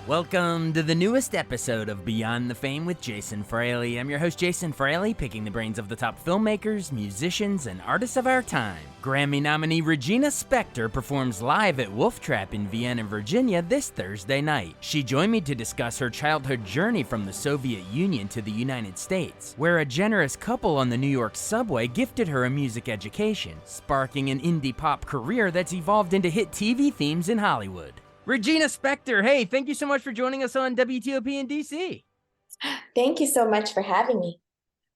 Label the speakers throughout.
Speaker 1: Welcome to the newest episode of Beyond the Fame with Jason Fraley. I'm your host, Jason Fraley, picking the brains of the top filmmakers, musicians, and artists of our time. Grammy nominee Regina Spektor performs live at Wolf Trap in Vienna, Virginia this Thursday night. She joined me to discuss her childhood journey from the Soviet Union to the United States, where a generous couple on the New York subway gifted her a music education, sparking an indie pop career that's evolved into hit TV themes in Hollywood. Regina Spektor, hey, thank you so much for joining us on WTOP in DC.
Speaker 2: Thank you so much for having me.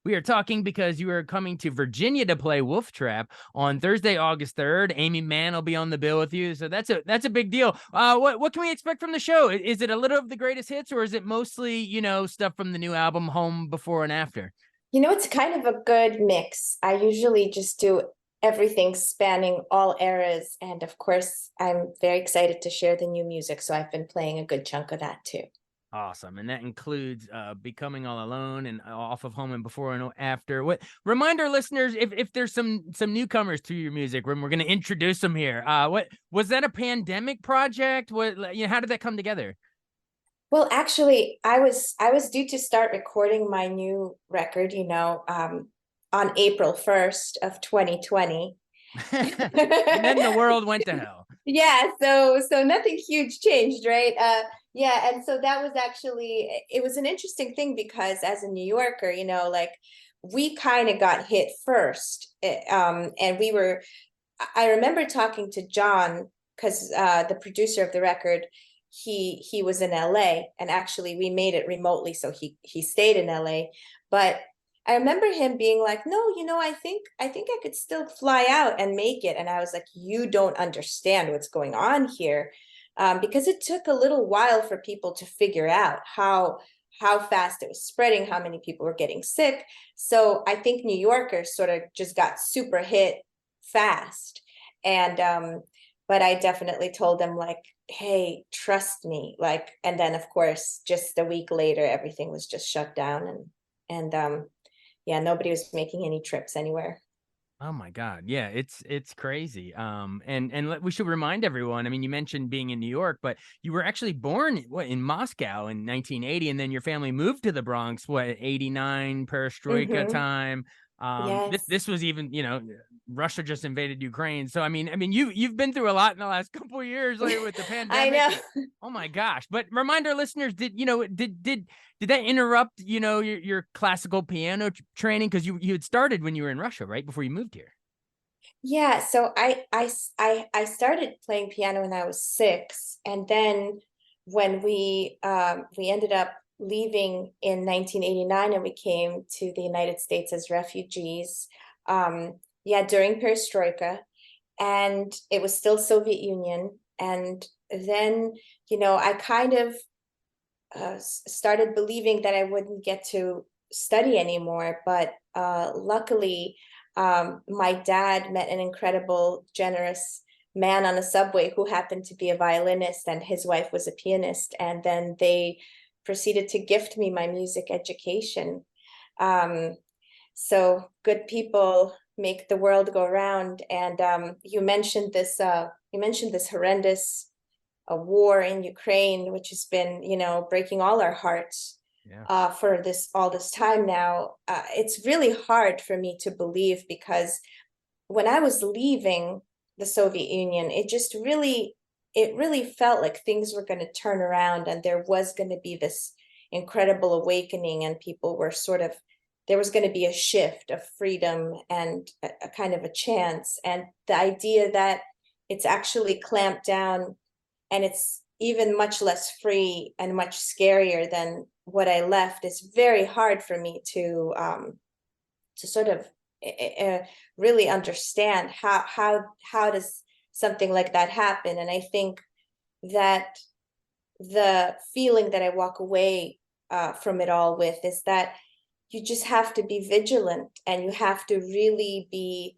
Speaker 1: We are talking because you are coming to Virginia to play Wolf Trap on Thursday, August 3rd. Amy Mann will be on the bill with you, so that's a big deal. What can we expect from the show? Is it a little of the greatest hits, or is it mostly, stuff from the new album, Home, Before, and After?
Speaker 2: It's kind of a good mix. I usually just do everything spanning all eras. And of course, I'm very excited to share the new music. So I've been playing a good chunk of that too.
Speaker 1: Awesome. And that includes Becoming All Alone and Off of Home and Before and After. Remind our listeners if there's some newcomers to your music when we're going to introduce them here. What was that, a pandemic project? How did that come together?
Speaker 2: Well, actually, I was due to start recording my new record, on April 1st of 2020.
Speaker 1: And then the world went to hell.
Speaker 2: Yeah, so nothing huge changed, right? Yeah, and so that was actually, it was an interesting thing because as a New Yorker, we kind of got hit first. And I remember talking to John, because the producer of the record, he was in LA, and actually we made it remotely, so he stayed in LA. But I remember him being like, no, I think I could still fly out and make it. And I was like, you don't understand what's going on here. Because it took a little while for people to figure out how fast it was spreading, how many people were getting sick. So I think New Yorkers sort of just got super hit fast. And but I definitely told them, like, hey, trust me. And then of course, just a week later, everything was just shut down, and yeah, nobody was making any trips anywhere.
Speaker 1: Oh my God. Yeah, it's crazy. And we should remind everyone, I mean, you mentioned being in New York, but you were actually born in Moscow in 1980, and then your family moved to the Bronx, 89, Perestroika time.
Speaker 2: Yes.
Speaker 1: This was even, Russia just invaded Ukraine. So I mean, you've been through a lot in the last couple of years, like with the pandemic.
Speaker 2: I know.
Speaker 1: Oh my gosh. But remind our listeners, did that interrupt, your classical piano training? Because you had started when you were in Russia, right? Before you moved here.
Speaker 2: Yeah, so I started playing piano when I was 6, and then when we ended up leaving in 1989 and we came to the United States as refugees, yeah, during Perestroika, and it was still Soviet Union. And then, I kind of started believing that I wouldn't get to study anymore. But luckily, my dad met an incredible, generous man on a subway who happened to be a violinist, and his wife was a pianist. And then they proceeded to gift me my music education. So good people make the world go round. And you mentioned this horrendous a war in Ukraine, which has been, breaking all our hearts.
Speaker 1: Yeah.
Speaker 2: For all this time now. It's really hard for me to believe, because when I was leaving the Soviet Union, it really felt like things were going to turn around, and there was going to be this incredible awakening, and there was going to be a shift of freedom and a kind of a chance. And the idea that it's actually clamped down, and it's even much less free and much scarier than what I left, is very hard for me to sort of really understand how does something like that happen. And I think that the feeling that I walk away from it all with is that you just have to be vigilant, and you have to really be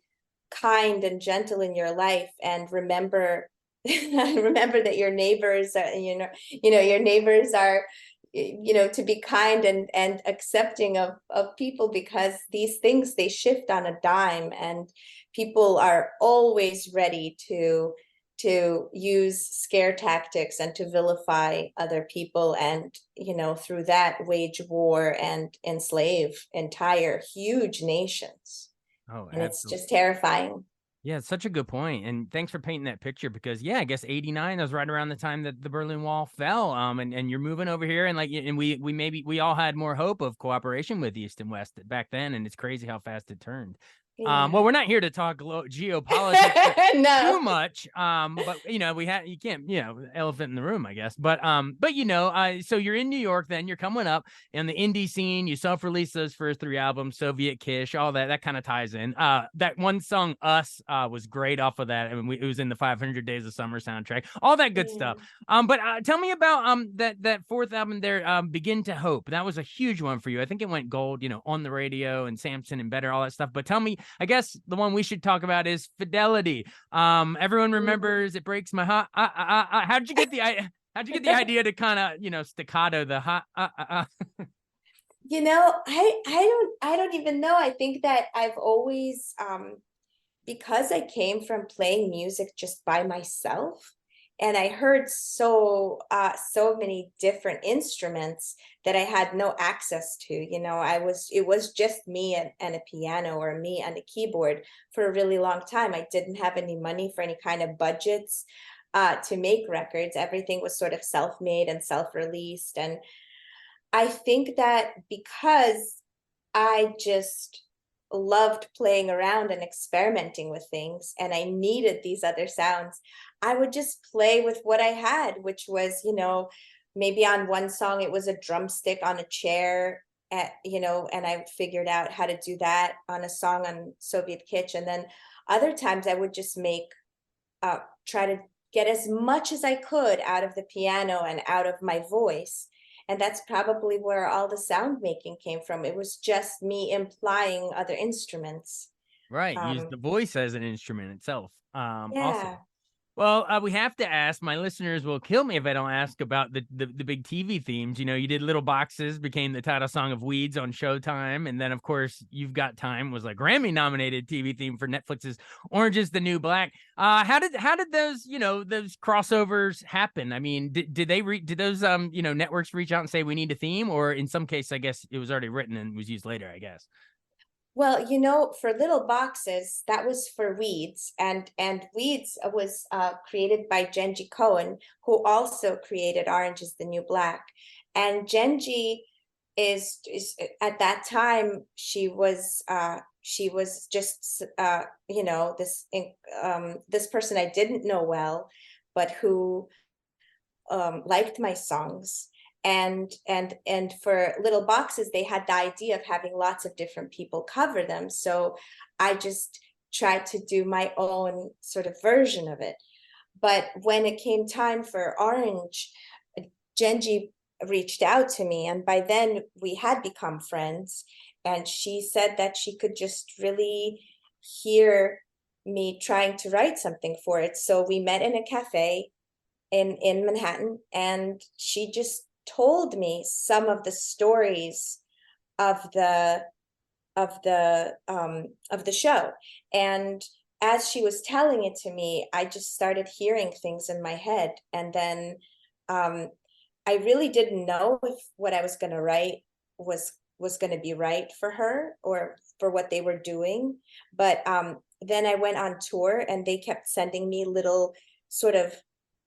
Speaker 2: kind and gentle in your life, and remember that your neighbors are, your neighbors are, to be kind and accepting of people, because these things, they shift on a dime, and people are always ready to to use scare tactics and to vilify other people, and through that wage war and enslave entire huge nations.
Speaker 1: Oh,
Speaker 2: And it's
Speaker 1: absolutely.
Speaker 2: just terrifying.
Speaker 1: Yeah, it's such a good point, and thanks for painting that picture because yeah, I guess '89 was right around the time that the Berlin Wall fell. And you're moving over here, and we all had more hope of cooperation with East and West back then, and it's crazy how fast it turned. Well,
Speaker 2: Yeah.
Speaker 1: we're not here to talk geopolitics too
Speaker 2: No.
Speaker 1: much. But you can't, elephant in the room, I guess. But so you're in New York, then you're coming up in the indie scene. You self-released those first 3 albums, Soviet Kish, all that. That kind of ties in. That one song, Us, was great off of that. I mean, it was in the 500 Days of Summer soundtrack. All that good
Speaker 2: Yeah.
Speaker 1: stuff. But tell me about that fourth album there, Begin to Hope. That was a huge one for you. I think it went gold, on the radio and Samson and Better, all that stuff. But tell me, I guess the one we should talk about is Fidelity. Everyone
Speaker 2: Mhm.
Speaker 1: remembers It Breaks My Heart. How'd you get the idea to kind of staccato the ha?
Speaker 2: I don't even know. I think that I've always because I came from playing music just by myself, and I heard so many different instruments that I had no access to. It was just me and a piano, or me and a keyboard for a really long time. I didn't have any money for any kind of budgets to make records. Everything was sort of self-made and self-released. And I think that because I just loved playing around and experimenting with things, and I needed these other sounds, I would just play with what I had, which was, maybe on one song it was a drumstick on a chair, and I figured out how to do that on a song on Soviet Kitsch. And then other times I would just try to get as much as I could out of the piano and out of my voice. And that's probably where all the sound making came from. It was just me implying other instruments.
Speaker 1: Right, use
Speaker 2: Um,
Speaker 1: the voice as an instrument itself. Awesome.
Speaker 2: yeah.
Speaker 1: Well, we have to ask. My listeners will kill me if I don't ask about the big TV themes. You did Little Boxes, became the title song of Weeds on Showtime, and then of course You've Got Time was a Grammy nominated TV theme for Netflix's Orange Is the New Black. How did those crossovers happen? I mean, did those networks reach out and say we need a theme, or in some case I guess it was already written and was used later, I guess.
Speaker 2: Well, for Little Boxes, that was for Weeds, and Weeds was created by Genji Cohen, who also created Orange Is the New Black. And Genji is at that time, she was just this person I didn't know well, but who liked my songs. And for Little Boxes, they had the idea of having lots of different people cover them, so I just tried to do my own sort of version of it. But when it came time for Orange, Genji reached out to me, and by then we had become friends. And she said that she could just really hear me trying to write something for it. So we met in a cafe in Manhattan, and she just told me some of the stories of the show. And as she was telling it to me, I just started hearing things in my head. And then um, I really didn't know if what I was going to write was going to be right for her or for what they were doing. But then I went on tour, and they kept sending me little sort of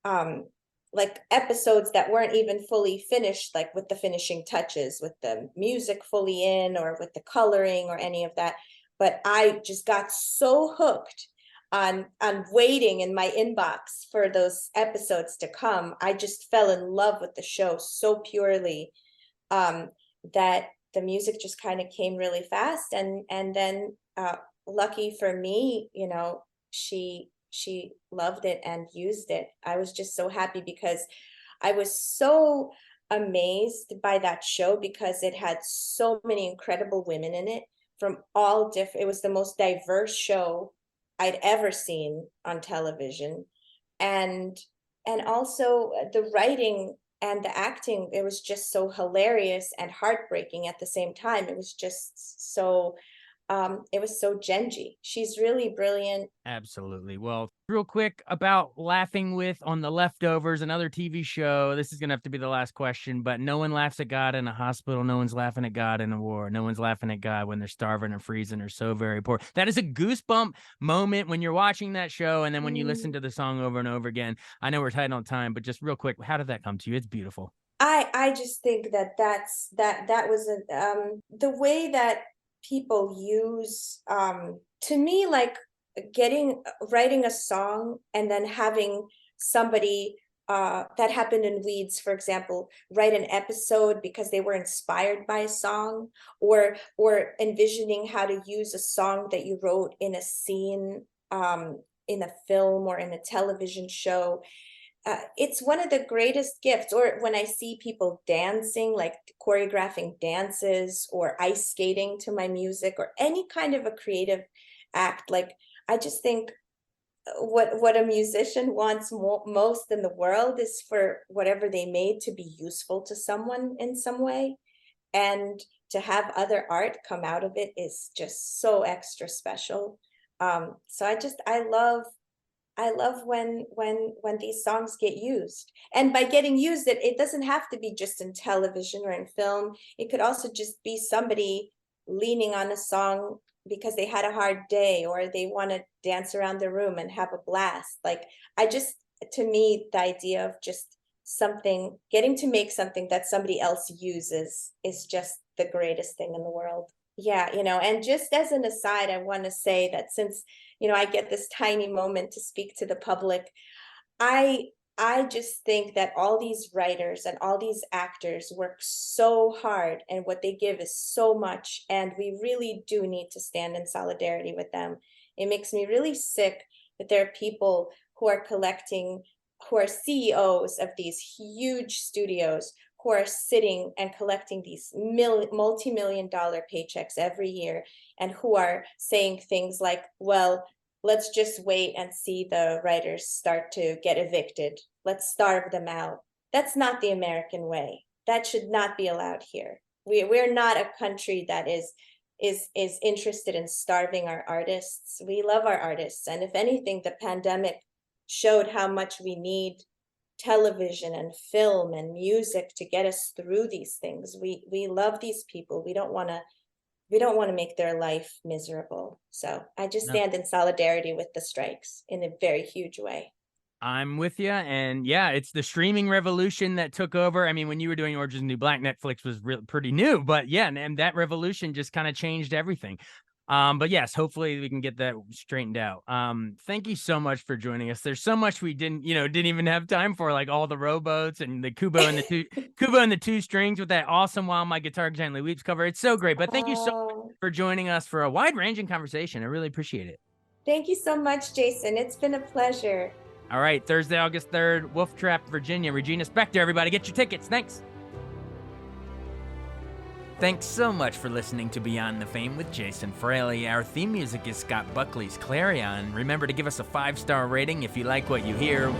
Speaker 2: um, like episodes that weren't even fully finished, like with the finishing touches, with the music fully in, or with the coloring, or any of that. But I just got so hooked on waiting in my inbox for those episodes to come. I just fell in love with the show so purely, um, that the music just kind of came really fast. And then lucky for me, she loved it and used it. I was just so happy because I was so amazed by that show, because it had so many incredible women in it from all different. It was the most diverse show I'd ever seen on television. And and also the writing and the acting, it was just so hilarious and heartbreaking at the same time. It was just so it was so Genji. She's really brilliant.
Speaker 1: Absolutely. Well, real quick about Laughing With on The Leftovers, another TV show. This is going to have to be the last question, but no one laughs at God in a hospital. No one's laughing at God in a war. No one's laughing at God when they're starving or freezing or so very poor. That is a goosebump moment when you're watching that show. And then when you listen to the song over and over again. I know we're tight on time, but just real quick, how did that come to you? It's beautiful.
Speaker 2: I just think that was the way that people use to me, like writing a song and then having somebody that happened in Weeds, for example, write an episode because they were inspired by a song, or envisioning how to use a song that you wrote in a scene, in a film or in a television show. It's one of the greatest gifts. Or when I see people dancing, like choreographing dances or ice skating to my music, or any kind of a creative act, like I just think what a musician wants most in the world is for whatever they made to be useful to someone in some way, and to have other art come out of it is just so extra special. So I love when these songs get used. And by getting used, it doesn't have to be just in television or in film. It could also just be somebody leaning on a song because they had a hard day, or they want to dance around the room and have a blast. Like, I just, to me, the idea of just something, getting to make something that somebody else uses is just the greatest thing in the world. Yeah, and just as an aside, I want to say that since, I get this tiny moment to speak to the public, I I just think that all these writers and all these actors work so hard, and what they give is so much, and we really do need to stand in solidarity with them. It makes me really sick that there are people who are CEOs of these huge studios, who are sitting and collecting these multi-million dollar paychecks every year, and who are saying things like, well, let's just wait and see the writers start to get evicted. Let's starve them out. That's not the American way. That should not be allowed here. We're not a country that is interested in starving our artists. We love our artists. And if anything, the pandemic showed how much we need television and film and music to get us through these things. We love these people. We don't want to make their life miserable. So I just
Speaker 1: No,
Speaker 2: stand in solidarity with the strikes in a very huge way.
Speaker 1: I'm with you. And yeah, it's the streaming revolution that took over. I mean, when you were doing Orange is the New Black, Netflix was pretty new, but yeah, and that revolution just kind of changed everything. But yes, hopefully we can get that straightened out. Thank you so much for joining us. There's so much we didn't even have time for, like all the rowboats and the Kubo and the two strings with that awesome While My Guitar Gently Weeps cover. It's so great. But thank you so much
Speaker 2: Oh,
Speaker 1: for joining us for a wide ranging conversation. I really appreciate it.
Speaker 2: thank you so much, Jason. It's been a pleasure.
Speaker 1: All right, Thursday, August 3rd, Wolf Trap, Virginia, Regina Spektor. Everybody get your tickets. Thanks. Thanks so much for listening to Beyond the Fame with Jason Fraley. Our theme music is Scott Buckley's Clarion. Remember to give us a 5-star rating if you like what you hear.